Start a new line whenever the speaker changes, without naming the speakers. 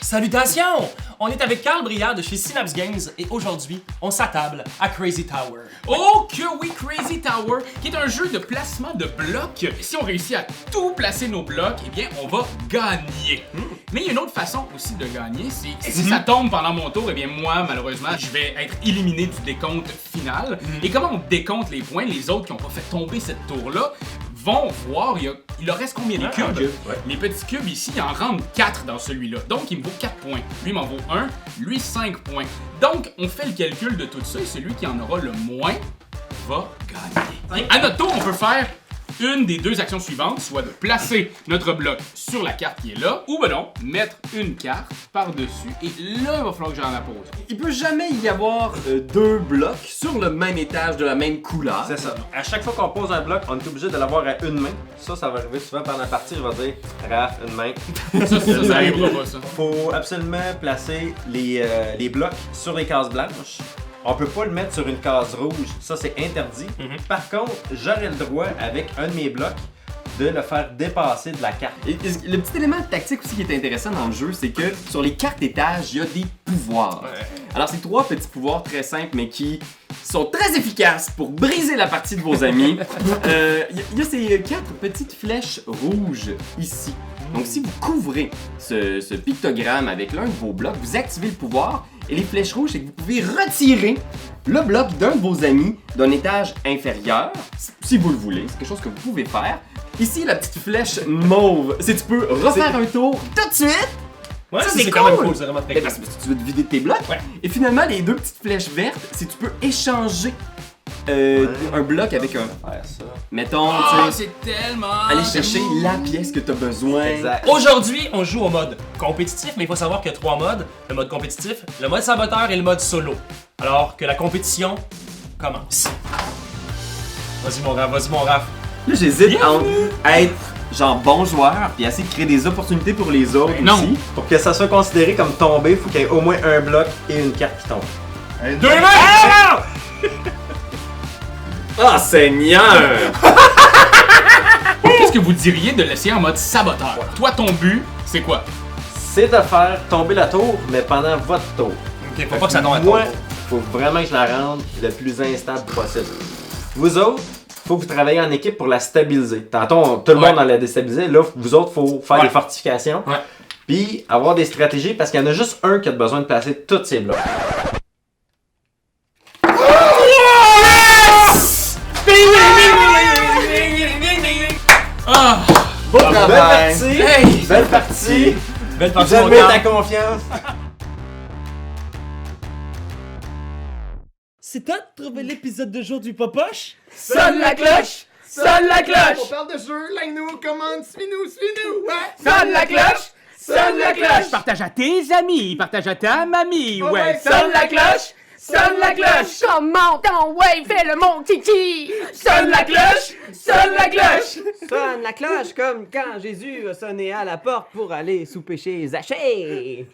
Salutations! On est avec Carl Briard de chez Synapse Games et aujourd'hui, on s'attable à Crazy Tower.
Oh que oui, Crazy Tower, qui est un jeu de placement de blocs. Si on réussit à tout placer nos blocs, eh bien, on va gagner. Mais il y a une autre façon aussi de gagner, c'est si ça tombe pendant mon tour, eh bien, moi, malheureusement, je vais être éliminé du décompte final. Et comment on décompte les points, les autres qui n'ont pas fait tomber cette tour-là vont voir, il leur reste combien de cubes?
Ouais.
Les petits cubes ici, il en rentre 4 dans celui-là. Donc, il me vaut 4 points. Lui m'en vaut 1, lui 5 points. Donc, on fait le calcul de tout ça et celui qui en aura le moins va gagner. À notre tour, on peut faire une des deux actions suivantes, soit de placer notre bloc sur la carte qui est là, ou ben non, mettre une carte par-dessus, et là, il va falloir que j'en la pose.
Il peut jamais y avoir deux blocs sur le même étage de la même couleur.
C'est ça. À chaque fois qu'on pose un bloc, on est obligé de l'avoir à une main. Ça va arriver souvent pendant la partie. Je vais dire, Raph, une main.
Ça arrivera pas, ça.
Faut absolument placer les blocs sur les cases blanches. On peut pas le mettre sur une case rouge. Ça, c'est interdit. Par contre, j'aurais le droit, avec un de mes blocs, de le faire dépasser de la carte.
Et le petit élément tactique aussi qui est intéressant dans le jeu, c'est que sur les cartes étages, il y a des pouvoirs. Alors, c'est trois petits pouvoirs très simples, mais qui sont très efficaces pour briser la partie de vos amis. Il y a ces quatre petites flèches rouges ici. Donc, si vous couvrez ce pictogramme avec l'un de vos blocs, vous activez le pouvoir. Et les flèches rouges, c'est que vous pouvez retirer le bloc d'un de vos amis d'un étage inférieur, si vous le voulez. C'est quelque chose que vous pouvez faire. Ici, la petite flèche mauve, c'est que tu peux refaire un tour tout de suite.
Ouais,
Ça,
c'est
c'est
quand même
cool.
cool, c'est vraiment très
Ben,
cool.
parce que tu veux te vider de tes blocs.
Ouais.
Et finalement, les deux petites flèches vertes, c'est que tu peux échanger un bloc avec un...
Faire ça.
Mettons,
Oh,
tu sais,
c'est tellement...
aller chercher la pièce que tu as besoin.
Exact.
Aujourd'hui, on joue au mode compétitif, mais il faut savoir qu'il y a trois modes. Le mode compétitif, le mode saboteur et le mode solo. Alors que la compétition commence. Vas-y mon Raph.
Là, j'hésite entre être genre bon joueur puis essayer de créer des opportunités pour les autres
Non.
aussi.
Pour que ça soit considéré comme tombé, il faut qu'il y ait au moins un bloc et une carte qui tombe.
Deux mains!
Ah, Seigneur!
Qu'est-ce que vous diriez de l'essayer en mode saboteur? Toi, ton but, c'est quoi?
C'est de faire tomber la tour, mais pendant votre tour.
Ok, faut pas que ça tombe à
Moi,
toi.
faut vraiment que je la rende le plus instable possible. Vous autres, faut que vous travaillez en équipe pour la stabiliser. Tantôt, tout le monde l'a déstabilisé. Là, vous autres, faut faire des fortifications.
Ouais.
Puis avoir des stratégies parce qu'il y en a juste un qui a besoin de placer tous ses blocs.
Ah!
Bon
Belle
travail!
partie!
Hey!
Belle partie!
Belle partie, mon
J'admire ta
Carl.
confiance!
C'est toi de trouver l'épisode de jour du Popoche?
Sonne la cloche! Sonne la cloche!
On parle de jeu, like-nous, commande, suis-nous, ouais!
Sonne la cloche! Sonne la cloche! Partage à tes amis, partage à ta mamie,
Ouais,
ouais!
sonne
Sonne la cloche! Sonne la cloche!
Comment ton wave fait le mon kiki?
Sonne la cloche! Sonne la cloche!
Sonne la cloche comme quand Jésus a sonné à la porte pour aller souper chez Zachée.